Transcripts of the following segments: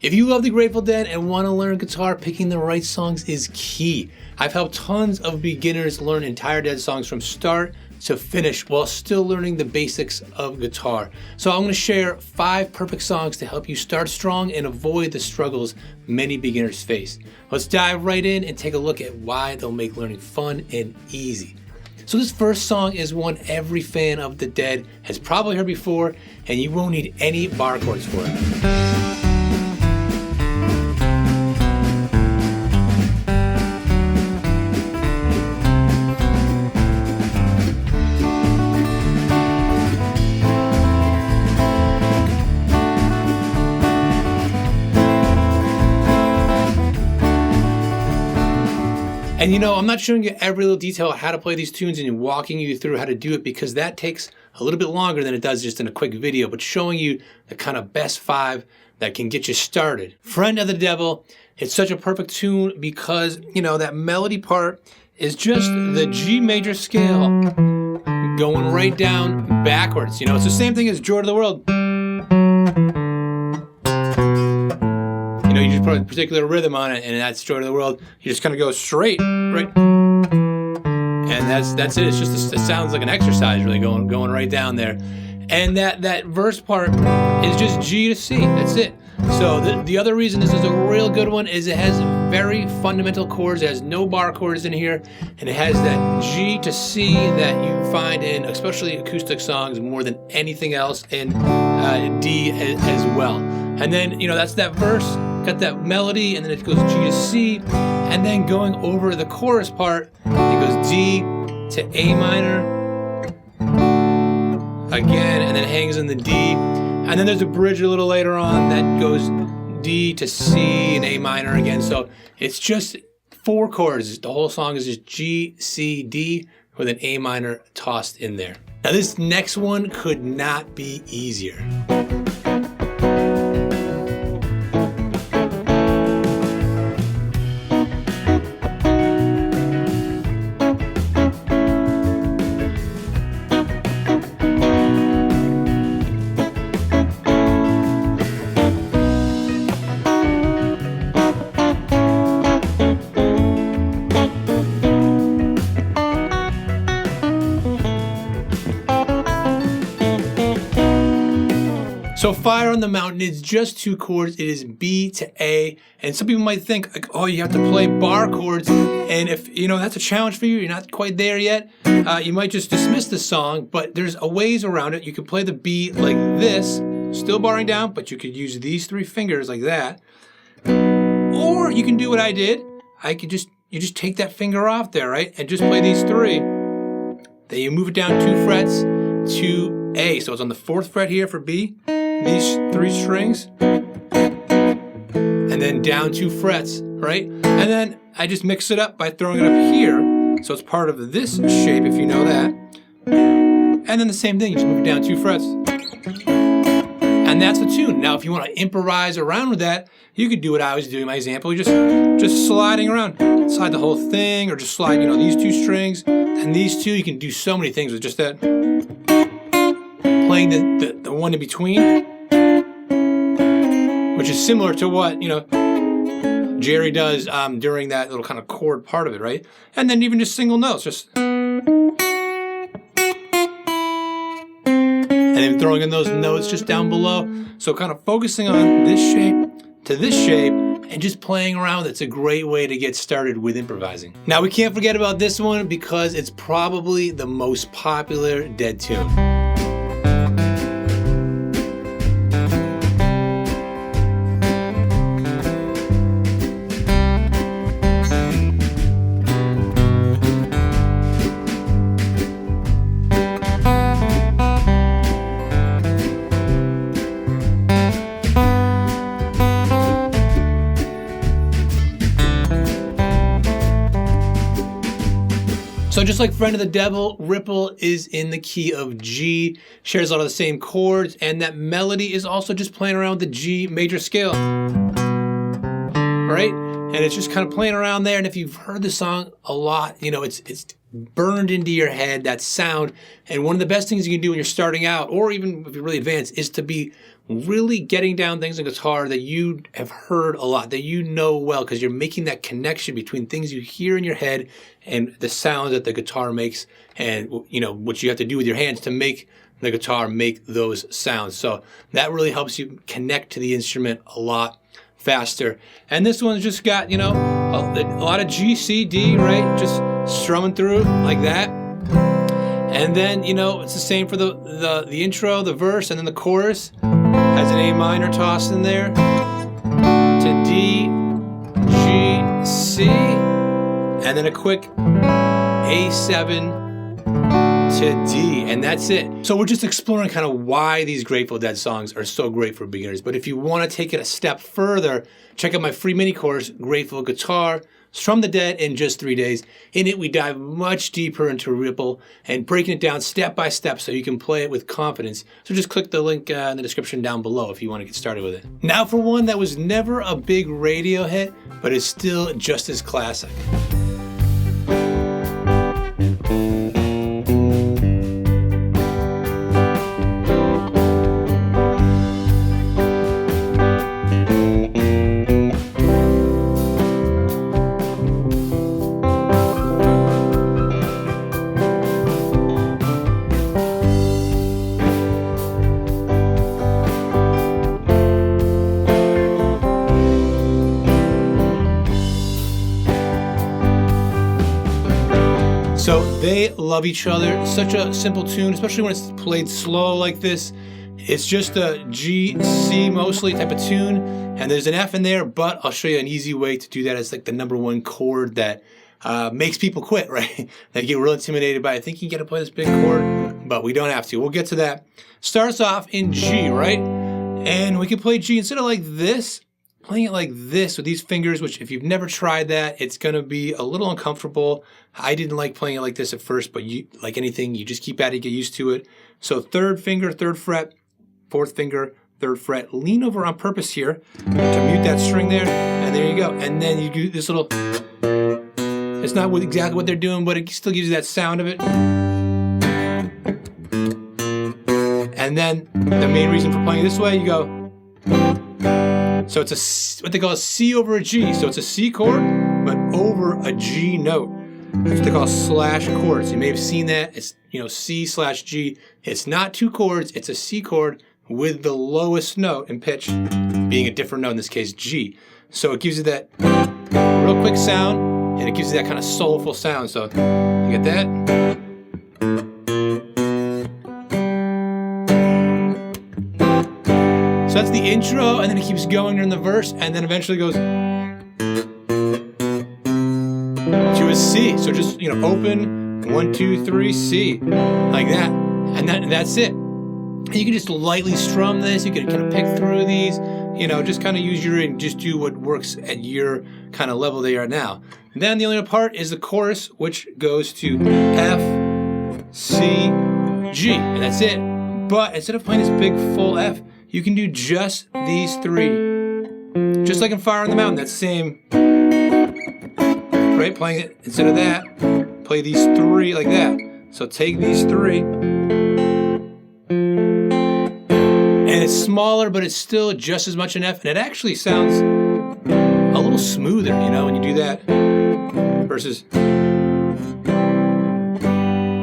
If you love the Grateful Dead and want to learn guitar, picking the right songs is key. I've helped tons of beginners learn entire Dead songs from start to finish while still learning the basics of guitar. So I'm going to share 5 perfect songs to help you start strong and avoid the struggles many beginners face. Let's dive right in and take a look at why they'll make learning fun and easy. So this first song is one every fan of the Dead has probably heard before, and you won't need any bar chords for it. And you know, I'm not showing you every little detail of how to play these tunes and walking you through how to do it because that takes a little bit longer than it does just in a quick video, but showing you the kind of best 5 that can get you started. Friend of the Devil, it's such a perfect tune because, you know, that melody part is just the G major scale going right down backwards. You know, it's the same thing as Joy to the World. You know, you just put a particular rhythm on it, and that's Joy to the World. You just kind of go straight, right? And that's it. It's just it sounds like an exercise, really going right down there. And that verse part is just G to C. That's it. So the other reason this is a real good one is it has very fundamental chords. It has no bar chords in here, and it has that G to C that you find in especially acoustic songs more than anything else, and D as well. And then, you know, that's that verse, got that melody, and then it goes G to C, and then going over the chorus part, it goes D to A minor, again, and then hangs in the D, and then there's a bridge a little later on that goes D to C and A minor again, so it's just 4 chords. The whole song is just G, C, D with an A minor tossed in there. Now this next one could not be easier. So Fire on the Mountain is just 2 chords. It is B to A. And some people might think, like, oh, you have to play bar chords. And if, you know, that's a challenge for you, you're not quite there yet, you might just dismiss the song. But there's a ways around it. You can play the B like this, still barring down, but you could use these 3 fingers like that. Or you can do what I did. You just take that finger off there, right? And just play these 3. Then you move it down 2 frets to A. So it's on the 4th fret here for B. These 3 strings, and then down 2 frets, right? And then I just mix it up by throwing it up here, so it's part of this shape, if you know that. And then the same thing, you just move it down 2 frets. And that's the tune. Now, if you want to improvise around with that, you could do what I was doing in my example. You're just sliding around. Slide the whole thing, or just slide, you know, these 2 strings, and these 2. You can do so many things with just that. Playing the one in between, which is similar to what, you know, Jerry does during that little kind of chord part of it, right? And then even just single notes, just, and then throwing in those notes just down below. So kind of focusing on this shape to this shape and just playing around. It's a great way to get started with improvising. Now we can't forget about this one because it's probably the most popular Dead tune. So just like Friend of the Devil, Ripple is in the key of G, shares a lot of the same chords, and that melody is also just playing around with the G major scale, right? And it's just kind of playing around there, and if you've heard the song a lot, you know, it's burned into your head, that sound. And one of the best things you can do when you're starting out, or even if you're really advanced, is to be really getting down things on guitar that you have heard a lot, that you know well, because you're making that connection between things you hear in your head and the sounds that the guitar makes, and what you have to do with your hands to make the guitar make those sounds. So that really helps you connect to the instrument a lot faster. And this one's just got, a lot of G, C, D, right? Just strumming through like that. And then, it's the same for the intro, the verse, and then the chorus has an A minor tossed in there to D, G, C, and then a quick A7 to D, and that's it. So we're just exploring kind of why these Grateful Dead songs are so great for beginners. But if you want to take it a step further, check out my free mini course, Grateful Guitar, Strum the Dead in just 3 days. In it, we dive much deeper into Ripple and breaking it down step by step so you can play it with confidence. So just click the link in the description down below if you want to get started with it. Now for one that was never a big radio hit, but is still just as classic. So they love each other. Such a simple tune, especially when it's played slow like this. It's just a G, C mostly type of tune, and there's an F in there, but I'll show you an easy way to do that. It's like the number one chord that makes people quit, right? They get real intimidated by it, thinking you gotta play this big chord, but we don't have to. We'll get to that. Starts off in G, right? And we can play G instead of like this, playing it like this with these fingers, which if you've never tried that, it's gonna be a little uncomfortable. I didn't like playing it like this at first, but like anything, you just keep at it, get used to it. So third finger, third fret, fourth finger, third fret. Lean over on purpose here to mute that string there, and there you go. And then you do this little, it's not exactly what they're doing, but it still gives you that sound of it. And then the main reason for playing this way, you go, so it's what they call a C over a G. So it's a C chord, but over a G note. That's what they call slash chords. You may have seen that. It's, C slash G. It's not two chords. It's a C chord with the lowest note in pitch being a different note, in this case, G. So it gives you that real quick sound, and it gives you that kind of soulful sound. So you get that? So that's the intro, and then it keeps going during the verse, and then eventually goes to a C. So just, open, 1, 2, 3, C, like that. And that's it. And you can just lightly strum this. You can kind of pick through these, just kind of use and just do what works at your kind of level they are now. And then the only other part is the chorus, which goes to F, C, G, and that's it. But instead of playing this big full F, you can do just these three. Just like in Fire on the Mountain, that same, right? Playing it, instead of that, play these three like that. So take these three, and it's smaller, but it's still just as much an F, and it actually sounds a little smoother, when you do that, versus,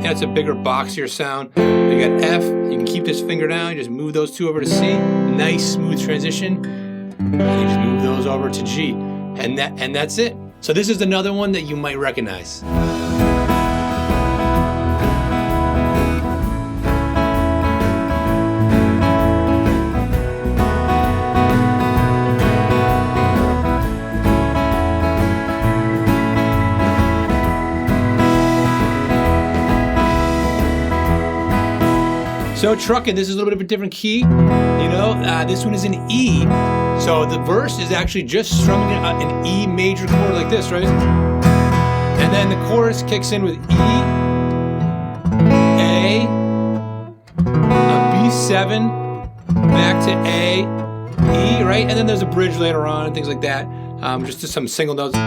it's a bigger, boxier sound. You got F, you can keep this finger down, you just move those two over to C, nice smooth transition, and you just move those over to G, and that's it. So this is another one that you might recognize. So Truckin, this is a little bit of a different key. This one is an E. So the verse is actually just strumming an E major chord like this, right? And then the chorus kicks in with E, A, a B7, back to A, E, right? And then there's a bridge later on and things like that. Just some single notes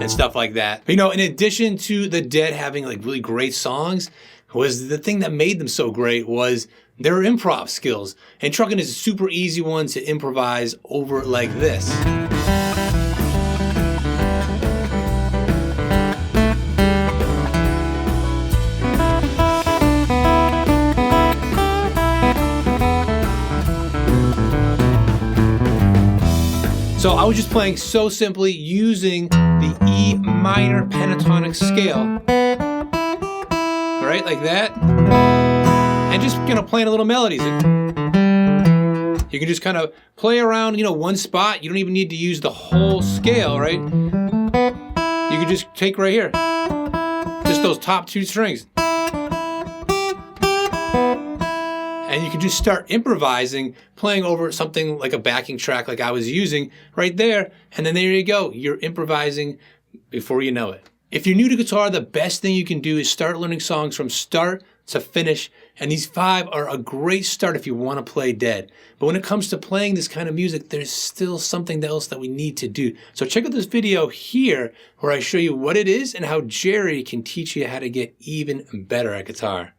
and stuff like that. But, in addition to the Dead having like really great songs, was the thing that made them so great was their improv skills. And Truckin is a super easy one to improvise over like this. So I was just playing so simply using the E minor pentatonic scale, all right, like that, and just playing a little melodies. You can just kind of play around, one spot. You don't even need to use the whole scale, right? You can just take right here, just those top 2 strings. And you can just start improvising, playing over something like a backing track like I was using right there. And then there you go. You're improvising before you know it. If you're new to guitar, the best thing you can do is start learning songs from start to finish. And these 5 are a great start if you want to play dead. But when it comes to playing this kind of music, there's still something else that we need to do. So check out this video here where I show you what it is and how Jerry can teach you how to get even better at guitar.